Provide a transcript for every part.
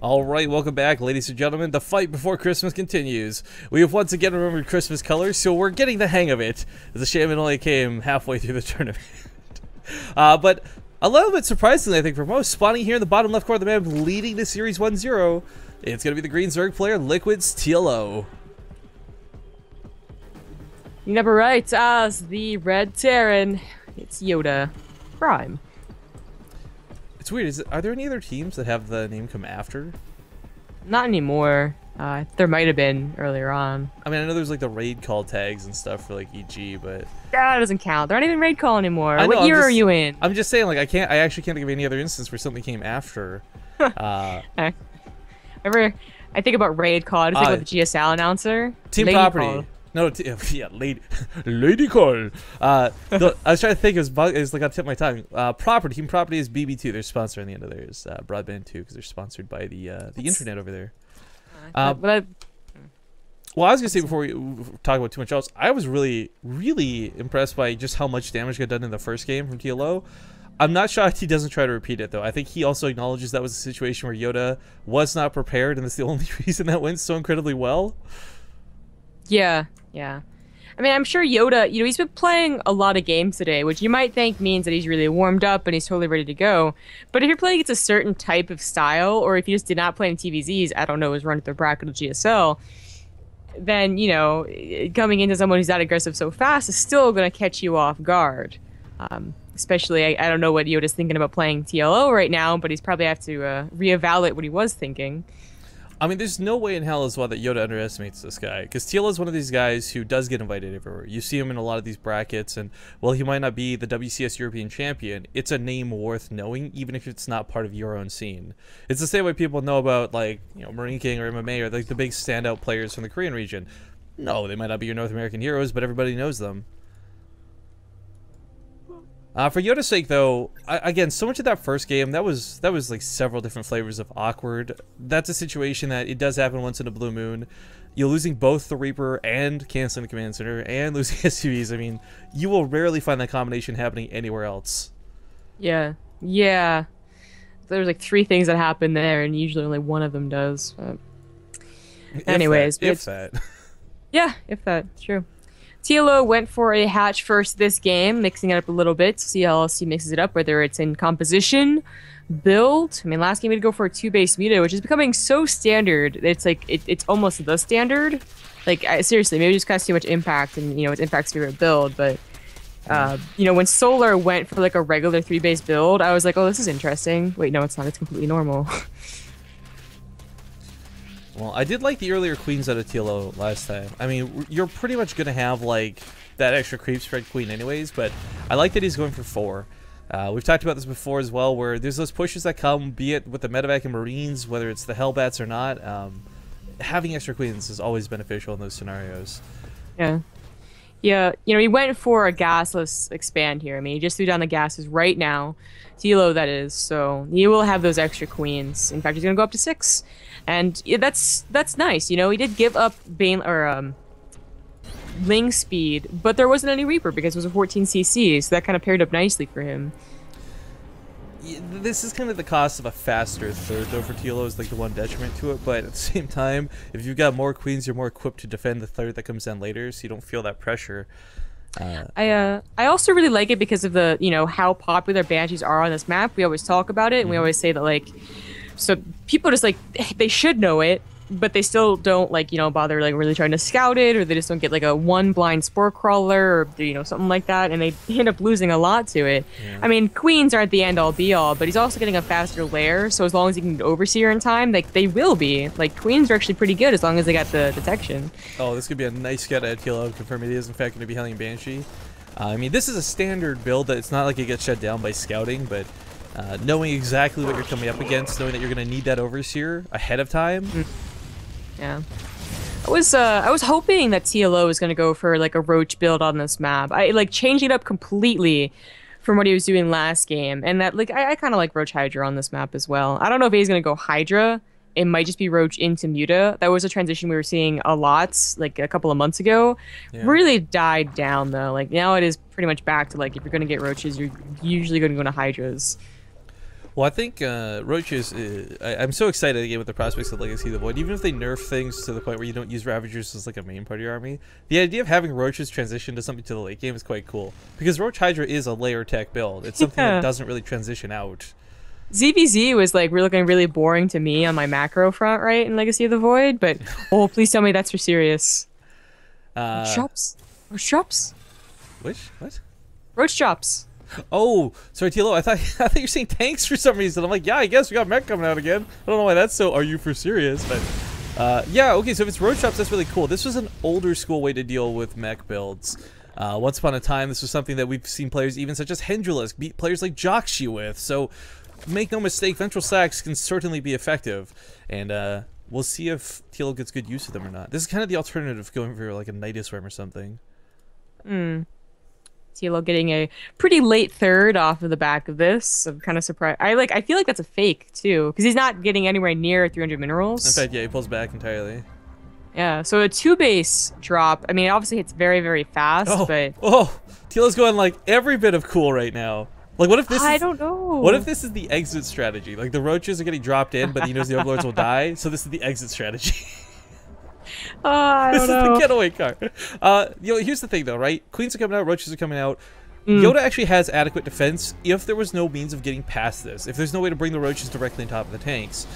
All right, welcome back, ladies and gentlemen. The fight before Christmas continues. We have once again remembered Christmas colors, so we're getting the hang of it. It's a shame it only came halfway through the tournament. But a little bit surprisingly, I think, for most, spawning here in the bottom left corner of the map, leading the Series 1-0, it's going to be the green-zerg player, Liquid's TLO. You never right, as the Red Terran. It's YoDa Prime. It's weird. Are there any other teams that have the name come after? Not anymore. There might have been earlier on. I mean, I know there's like the raid call tags and stuff for like EG, but that doesn't count. They're not even raid call anymore. I know, What year are you in? I'm just saying, like, I actually can't think of any other instance where something came after. Whenever I think about raid call, I just think about the GSL announcer. Team Lady property. Call. No, yeah, lady call. I was trying to think. It was like on the tip of my tongue. Property. Team property is BB2. Their sponsor on the end of theirs. Broadband 2, because they're sponsored by the internet over there. Well, I was gonna say before we talk about too much else, I was really, really impressed by just how much damage got done in the first game from TLO. I'm not shocked he doesn't try to repeat it though. I think he also acknowledges that was a situation where YoDa was not prepared, and that's the only reason that went so incredibly well. Yeah. I mean, I'm sure YoDa, he's been playing a lot of games today, which you might think means that he's really warmed up and he's totally ready to go. But if you're playing against a certain type of style, or if you just did not play in TVZs, I don't know, was run at the bracket of GSL, then, coming into someone who's that aggressive so fast is still going to catch you off guard. Especially, I don't know what YoDa's thinking about playing TLO right now, but he's probably have to reevaluate what he was thinking. I mean, there's no way in hell as well that YoDa underestimates this guy, because TLO is one of these guys who does get invited everywhere. You see him in a lot of these brackets, and while he might not be the WCS European champion, it's a name worth knowing, even if it's not part of your own scene. It's the same way people know about, like, Marine King or MMA, or like the big standout players from the Korean region. No, they might not be your North American heroes, but everybody knows them. For YoDa's sake, though, again, so much of that first game, that was like several different flavors of awkward. That's a situation that it does happen once in a blue moon. You're losing both the Reaper and canceling the Command Center and losing SUVs. I mean, you will rarely find that combination happening anywhere else. Yeah. There's like 3 things that happen there, and usually only one of them does. Anyways. If that. Yeah, if that. True. TLO went for a hatch first this game, mixing it up a little bit to see how else he mixes it up, whether it's in composition, build. I mean, last game he'd go for a 2-base muta, which is becoming so standard. It's like, it's almost the standard. Like, seriously, maybe just kind of too much impact, and, it's Impact's favorite build, but, when Solar went for like a regular 3-base build, I was like, oh, this is interesting. Wait, no, it's not. It's completely normal. Well, I did like the earlier queens out of TLO last time. I mean, you're pretty much going to have, like, that extra creep spread queen anyways, but I like that he's going for 4. We've talked about this before as well, where there's those pushes that come, be it with the medevac and Marines, whether it's the Hellbats or not. Having extra queens is always beneficial in those scenarios. Yeah, he went for a gasless expand here. I mean, he just threw down the gases right now. TLO, that is. So he will have those extra queens. In fact, he's going to go up to 6. And yeah, that's nice. He did give up Bane or Ling speed, but there wasn't any Reaper because it was a 14cc, so that kind of paired up nicely for him. Yeah, this is kind of the cost of a faster third, though, for TLO is like the one detriment to it, but at the same time, if you've got more queens, you're more equipped to defend the third that comes down later, so you don't feel that pressure. I also really like it because of the, how popular Banshees are on this map. We always talk about it, and we always say that, like, so people just, like, they should know it, but they still don't, like, bother, like, really trying to scout it, or they just don't get, like, a 1 blind spore crawler, or, something like that, and they end up losing a lot to it. Yeah. I mean, queens aren't the end-all be-all, but he's also getting a faster lair, so as long as he can get Overseer in time, like, they will be. Like, queens are actually pretty good as long as they got the detection. Oh, this could be a nice scout at TLO, confirm it is, in fact, going to be Hellion Banshee. I mean, this is a standard build that it's not like it gets shut down by scouting, but knowing exactly what you're coming up against, knowing that you're going to need that Overseer ahead of time. Yeah. I was hoping that TLO was going to go for like a Roach build on this map. I like changing it up completely from what he was doing last game, and that like I kind of like Roach Hydra on this map as well. I don't know if he's going to go Hydra. It might just be Roach into Muta. That was a transition we were seeing a lot like a couple of months ago. Yeah. Really died down though. Like now it is pretty much back to like if you're going to get Roaches, you're usually going to go to Hydras. Well, I think Roaches, I'm so excited again with the prospects of Legacy of the Void. Even if they nerf things to the point where you don't use Ravagers as like a main part of your army, the idea of having Roaches transition to something to the late game is quite cool. Because Roach Hydra is a layer tech build. It's something that doesn't really transition out. ZVZ was like looking really boring to me on my macro front, right, in Legacy of the Void, but oh, please tell me that's for serious. Shops? Roach Drops? Which? What? Roach Drops. Oh, sorry, TLO. I thought you were saying tanks for some reason. I'm like, yeah, I guess we got mech coming out again. I don't know why that's so. Are you for serious? But yeah, okay. So if it's Roach Drops, that's really cool. This was an older school way to deal with mech builds. Once upon a time, this was something that we've seen players even such as Hendrilisk beat players like Joxy with. So make no mistake, ventral sacks can certainly be effective, and we'll see if TLO gets good use of them or not. This is kind of the alternative going for like a Nidus Worm or something. TLO getting a pretty late third off of the back of this. I'm kind of surprised. I feel like that's a fake too, because he's not getting anywhere near 300 minerals. In fact, yeah, he pulls back entirely. Yeah, so a 2-base drop. I mean, obviously it's very, very fast, but TLO's going like every bit of cool right now. Like, what if this? I don't know. What if this is the exit strategy? Like the Roaches are getting dropped in, but he knows the Overlords will die, so this is the exit strategy. I don't know. This is the getaway car. You know, here's the thing though, right? Queens are coming out, Roaches are coming out. YoDa actually has adequate defense if there was no means of getting past this. If there's no way to bring the Roaches directly on top of the tanks.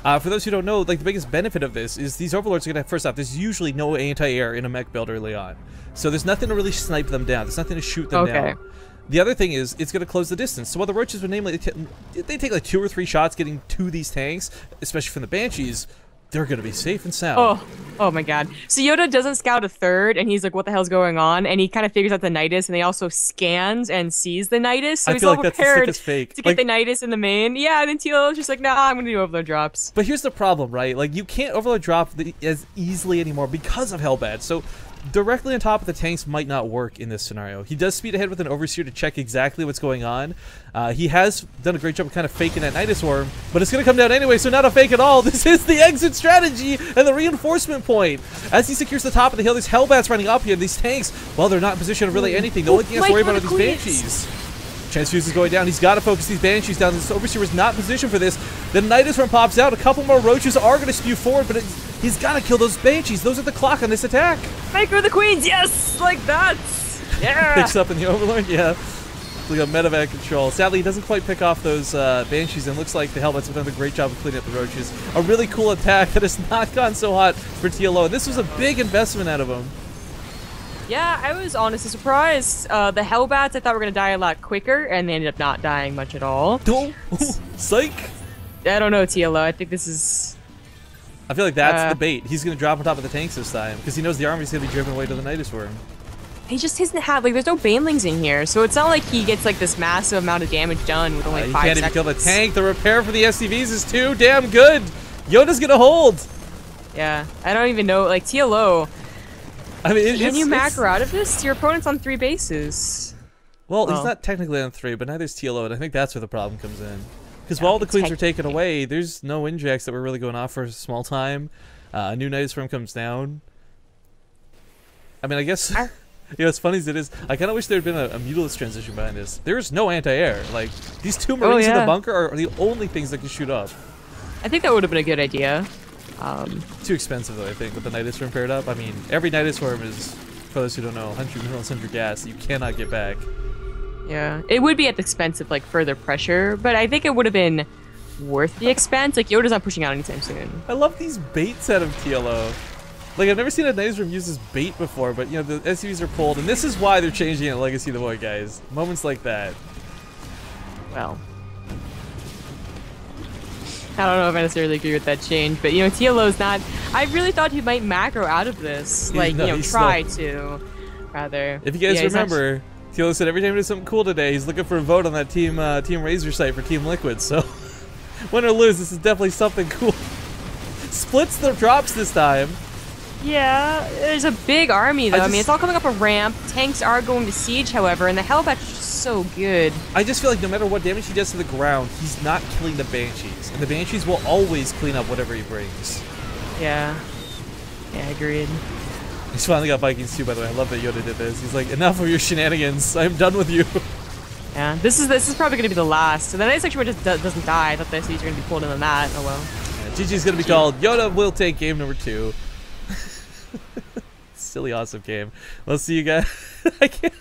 For those who don't know, like the biggest benefit of this is these Overlords are gonna have, first off, there's usually no anti-air in a mech build early on. So there's nothing to really snipe them down. There's nothing to shoot them down. The other thing is, it's going to close the distance. So while the Roaches would namely, they take like 2 or 3 shots getting to these tanks, especially from the Banshees, they're going to be safe and sound. Oh my god. So YoDa doesn't scout a third, and he's like, what the hell's going on? And he kind of figures out the Nidus, and he also scans and sees the Nidus. So I he's feel all like that's prepared the fake. to get the Nidus in the main. Yeah, and then TLO's just like, nah, I'm going to do Overlord drops. But here's the problem, right? Like, you can't Overlord drop as easily anymore because of Hellbat. So directly on top of the tanks might not work in this scenario. He does speed ahead with an Overseer to check exactly what's going on. He has done a great job of kind of faking that Nidus Worm, but it's going to come down anyway, so not a fake at all. This is the exit strategy and the reinforcement point. As he secures the top of the hill, there's Hellbats running up here. These tanks, well, they're not in position of really anything. The only thing he has to worry about are these Banshees. Transfuse is going down. He's got to focus these Banshees down. This Overseer was not in position for this. The Nidus Worm pops out. A couple more Roaches are going to spew forward, but he's got to kill those Banshees. Those are the clock on this attack. Micro the Queens, yes! Like that! Yeah! Picks up in the Overlord, yeah. We got medevac control. Sadly, he doesn't quite pick off those Banshees, and looks like the Hellbats have done a great job of cleaning up the Roaches. A really cool attack that has not gone so hot for TLO, and this was a big investment out of him. Yeah, I was honestly surprised. The Hellbats I thought were going to die a lot quicker, and they ended up not dying much at all. Psych! I don't know, TLO. I think this is... I feel like that's the bait. He's going to drop on top of the tanks this time, because he knows the army's going to be driven away to the Nidus Worm. He just doesn't have, like, there's no Banelings in here, so it's not like he gets, like, this massive amount of damage done with only 5 seconds. He can't even kill the tank. The repair for the SCVs is too damn good. YoDa's going to hold. Yeah, I don't even know, like, TLO... I mean, can you macro out of this? Your opponent's on 3 bases. Well, he's not technically on 3, but neither's TLO, and I think that's where the problem comes in. Because while the Queens are taken away, there's no injects that were really going off for a small time. A new Nidus Worm comes down. I mean, I guess, you know, as funny as it is, I kind of wish there had been a Mutalisk transition behind this. There's no anti-air. Like, these 2 Marines in the bunker are the only things that can shoot up. I think that would have been a good idea. Too expensive though, I think, with the Nidus Worm paired up. I mean, every Nidus Worm is, for those who don't know, 100 minerals, 100 gas. You cannot get back. Yeah, it would be at the expense of like further pressure, but I think it would have been worth the expense. Like YoDa's not pushing out anytime soon. I love these baits out of TLO. Like, I've never seen a Nidus Worm use this bait before, but you know, the SUVs are pulled, and this is why they're changing it Legacy of the Void, guys. Moments like that. Well, I don't know if I necessarily agree with that change, but you know, TLO's not. I really thought he might macro out of this, like you know, try to, rather. If you guys remember, TLO said every time he does something cool today, he's looking for a vote on that Team Razor site for Team Liquid. So, win or lose, this is definitely something cool. Splits the drops this time. Yeah, there's a big army though. I mean, it's all coming up a ramp. Tanks are going to siege, however, and the Hellbats are just so good. I just feel like no matter what damage he does to the ground, he's not killing the Banshees. And the Banshees will always clean up whatever he brings. Yeah. Yeah, agreed. He's finally got Vikings too, by the way. I love that YoDa did this. He's like, enough of your shenanigans. I'm done with you. Yeah, this is probably gonna be the last. So the next section where it just doesn't die. I thought the SCs are gonna be pulled in that. Oh well. Yeah, GG's gonna be called YoDa will take game number 2. Silly awesome game. We'll see you guys. I can't